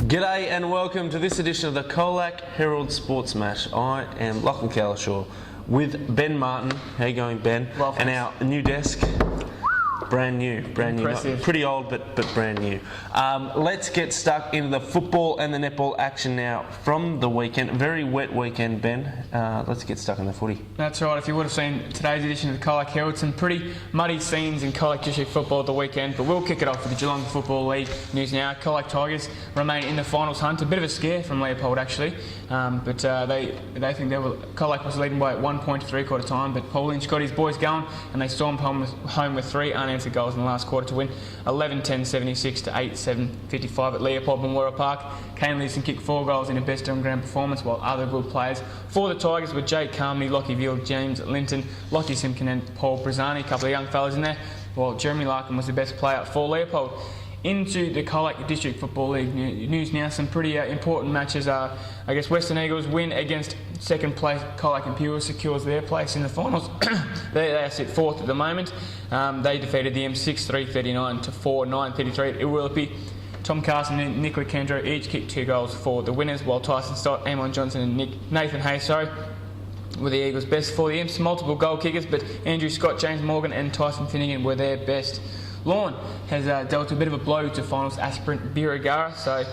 G'day and welcome to this edition of the COLAC Herald Sports Match. I am Lachlan Cowlishaw with Ben Martin. How you going, Ben? Well, and our new desk. Brand new. Impressive. Not pretty old, but brand new. Let's get stuck into the football and the netball action now from the weekend. Very wet weekend, Ben. Let's get stuck in the footy. That's right. If you would have seen today's edition of the COLAC Herald, some pretty muddy scenes in COLAC District football at the weekend, but we'll kick it off with the Geelong Football League news now. COLAC Tigers remain in the finals hunt. A bit of a scare from Leopold, actually, but they think COLAC was leading by 1 point to three-quarter time, but Paul Lynch got his boys going and they stormed home with three unanswered goals in the last quarter to win 11-10-76 to 8-7-55 at Leopold Memorial Park. Kane Leeson kicked 4 goals in a best on ground performance, while other good players for the Tigers were Jake Carmody, Lockie Veal, James Linton, Lockie Simpkin and Paul Brazani, a couple of young fellas in there, while Jeremy Larkin was the best player for Leopold. Into the COLAC District Football League news now. Some pretty important matches. Western Eagles win against second place COLAC Imperial, secures their place in the finals. they sit fourth at the moment. They defeated the M6 339 to 4 9-33 at Irwillipi. Tom Carson and Nicola Kendro each kicked 2 goals for the winners, while Tyson Stott, Amon Johnson and Nathan Hayes were the Eagles' best for the Imps. Multiple goal kickers, but Andrew Scott, James Morgan and Tyson Finnegan were their best. Lawn has dealt a bit of a blow to finals aspirant Birregurra, so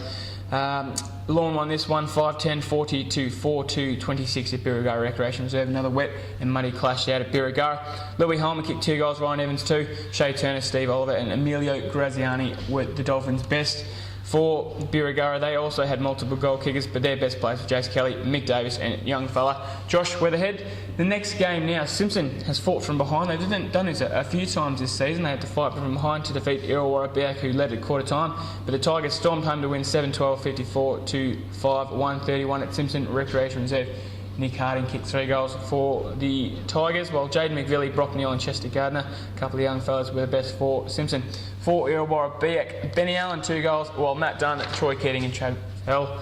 Lawn won this one 5-10, 40 4-2, 26 at Birregurra Recreation Reserve. Another wet and muddy clash out at Birregurra. Louis Holman kicked 2 goals, Ryan Evans 2, Shay Turner, Steve Oliver and Emilio Graziani were the Dolphins' best. For Birregurra, they also had multiple goal kickers, but their best players were Jace Kelly, Mick Davis and young fella Josh Weatherhead. The next game now, Simpson has fought from behind. They've done this a few times this season. They had to fight from behind to defeat Illawarra Biak, who led at quarter time, but the Tigers stormed home to win 7-12, 54 to 5, 131 at Simpson Recreation Reserve. Nick Harding kicked 3 goals for the Tigers, while Jaden McVilly, Brock Neal and Chester Gardner, a couple of young fellas, were the best for Simpson. For Illawarra Biak, Benny Allen 2 goals, while Matt Dunn, Troy Keating and Chad Bell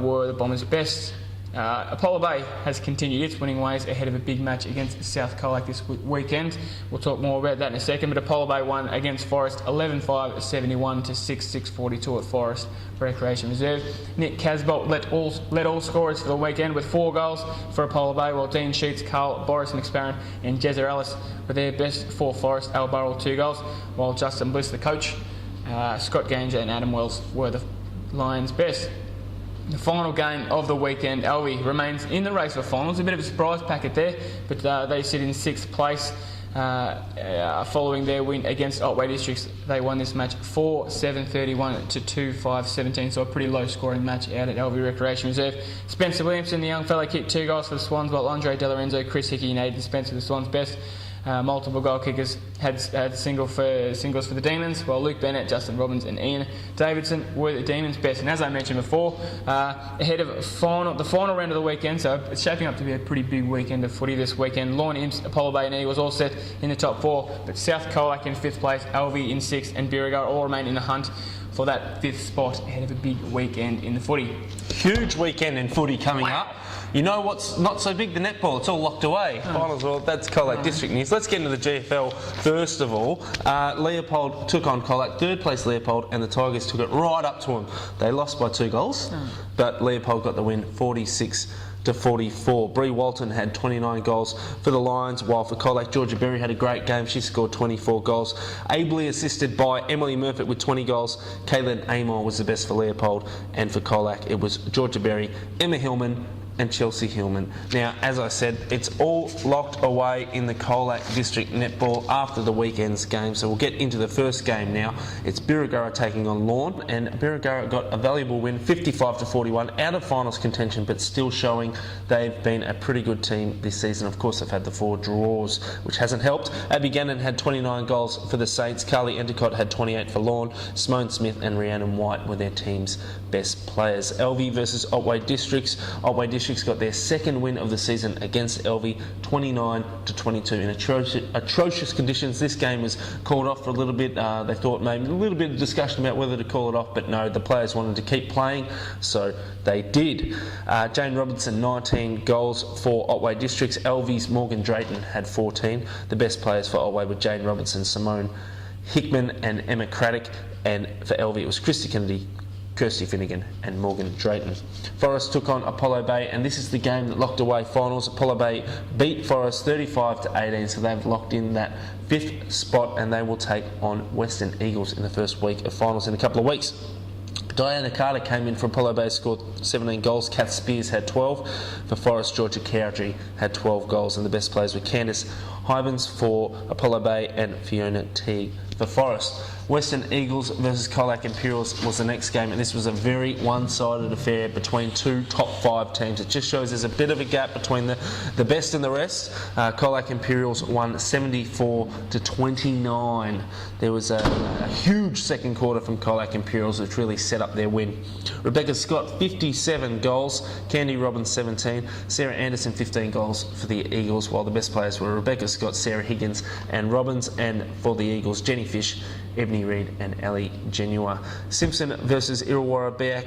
were the Bombers' best. Apollo Bay has continued its winning ways ahead of a big match against South COLAC this weekend. We'll talk more about that in a second, but Apollo Bay won against Forest 11-5, 71 to 6, 42 at Forest Recreation Reserve. Nick Casbolt led all scorers for the weekend with 4 goals for Apollo Bay, while Dean Sheets, Carl Boris McSparron and Jezza Ellis were their best for Forest. Al Burrell 2 goals, while Justin Bliss, the coach, Scott Ganger and Adam Wells were the Lions' best. The final game of the weekend, Alvey remains in the race for finals. A bit of a surprise packet there, but they sit in 6th place following their win against Otway Districts. They won this match 4-7-31 to 2-5-17, so a pretty low scoring match out at Alvey Recreation Reserve. Spencer Williamson, the young fellow, kicked 2 goals for the Swans, while Andre De Lorenzo, Chris Hickey and Aidan Spencer, the Swans' best. Multiple goal kickers had singles for the Demons, while Luke Bennett, Justin Robbins and Ian Davidson were the Demons' best. And as I mentioned before, ahead of the final round of the weekend, so it's shaping up to be a pretty big weekend of footy this weekend. Lawn, Imps, Apollo Bay and Eagles all set in the top 4, but South COLAC in 5th place, Alvey in 6th and Birregurra all remain in the hunt for that 5th spot ahead of a big weekend in the footy. Huge weekend in footy coming up. You know what's not so big? The netball. It's all locked away. Finals, well, that's COLAC District news. Let's get into the GFL first of all. Leopold took on COLAC, 3rd place Leopold, and the Tigers took it right up to them. They lost by 2 goals, but Leopold got the win 46 to 44. Bree Walton had 29 goals for the Lions, while for COLAC, Georgia Berry had a great game. She scored 24 goals, ably assisted by Emily Murphy with 20 goals. Caitlin Amor was the best for Leopold, and for COLAC it was Georgia Berry, Emma Hillman and Chelsea Hillman. Now, as I said, it's all locked away in the COLAC District Netball after the weekend's game, so we'll get into the first game now. It's Birregurra taking on Lawn, and Birregurra got a valuable win, 55 to 41, out of finals contention, but still showing they've been a pretty good team this season. Of course, they've had the 4 draws, which hasn't helped. Abby Gannon had 29 goals for the Saints. Carly Endicott had 28 for Lawn. Simone Smith and Rhiannon White were their team's best players. Elvey versus Otway Districts. Otway Districts got their 2nd win of the season against Elvey, 29 to 22 in atrocious conditions. This game was called off for a little bit. They thought maybe a little bit of discussion about whether to call it off, but no, the players wanted to keep playing, so they did. Jane Robinson, 19 goals for Otway Districts. Elvey's Morgan Drayton had 14. The best players for Otway were Jane Robinson, Simone Hickman and Emma Craddock, and for Elvey it was Christy Kennedy, Kirsty Finnegan and Morgan Drayton. Forest took on Apollo Bay, and this is the game that locked away finals. Apollo Bay beat Forest 35-18, so they've locked in that 5th spot, and they will take on Western Eagles in the first week of finals in a couple of weeks. Diana Carter came in for Apollo Bay, scored 17 goals. Kath Spears had 12. For Forest, Georgia Cowdrey had 12 goals, and the best players were Candice Hybens for Apollo Bay and Fiona Teague for Forest. Western Eagles versus COLAC Imperials was the next game, and this was a very one-sided affair between two top 5 teams. It just shows there's a bit of a gap between the best and the rest. COLAC Imperials won 74-29. There was a huge second quarter from COLAC Imperials, which really set up their win. Rebecca Scott, 57 goals. Candy Robbins, 17. Sarah Anderson, 15 goals for the Eagles, while the best players were Rebecca Scott, Sarah Higgins and Robbins, and for the Eagles, Jenny Fish, Ebony Reid and Ellie Genua. Simpson versus Illawarra Beak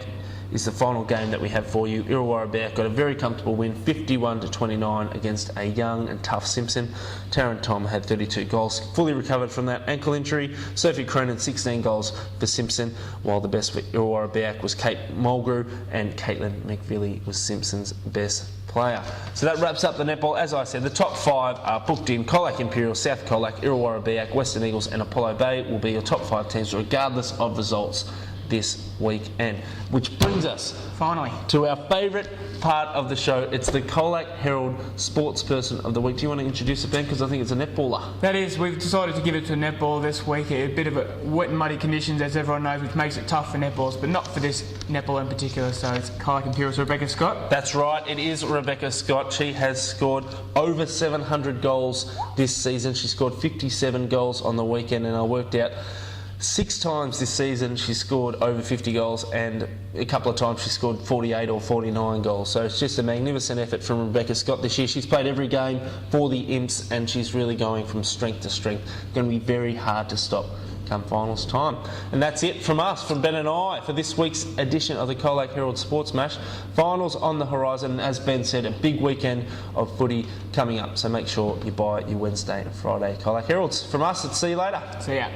is the final game that we have for you. Illawarra Beak got a very comfortable win, 51-29 against a young and tough Simpson. Taryn Tom had 32 goals, fully recovered from that ankle injury. Sophie Cronin, 16 goals for Simpson, while the best for Illawarra Beak was Kate Mulgrew, and Caitlin McVilly was Simpson's best player. So that wraps up the netball. As I said, the top 5 are booked in. COLAC Imperial, South COLAC, Illawarra Beak, Western Eagles and Apollo Bay will be your top 5 teams regardless of results this weekend. Which brings us finally to our favourite part of the show. It's the COLAC Herald Sportsperson of the Week. Do you want to introduce it, Ben? Because I think it's a netballer. That is, we've decided to give it to netball this week. A bit of wet and muddy conditions, as everyone knows, which makes it tough for netballs, but not for this netball in particular. So it's COLAC Imperial's Rebecca Scott. That's right, it is Rebecca Scott. She has scored over 700 goals this season. She scored 57 goals on the weekend, and I worked out 6 times this season she scored over 50 goals, and a couple of times she scored 48 or 49 goals. So it's just a magnificent effort from Rebecca Scott this year. She's played every game for the Imps, and she's really going from strength to strength. Going to be very hard to stop come finals time. And that's it from us, from Ben and I, for this week's edition of the COLAC Herald Sports Mash. Finals on the horizon, and as Ben said, a big weekend of footy coming up. So make sure you buy your Wednesday and Friday COLAC Heralds. From us, see you later. See ya.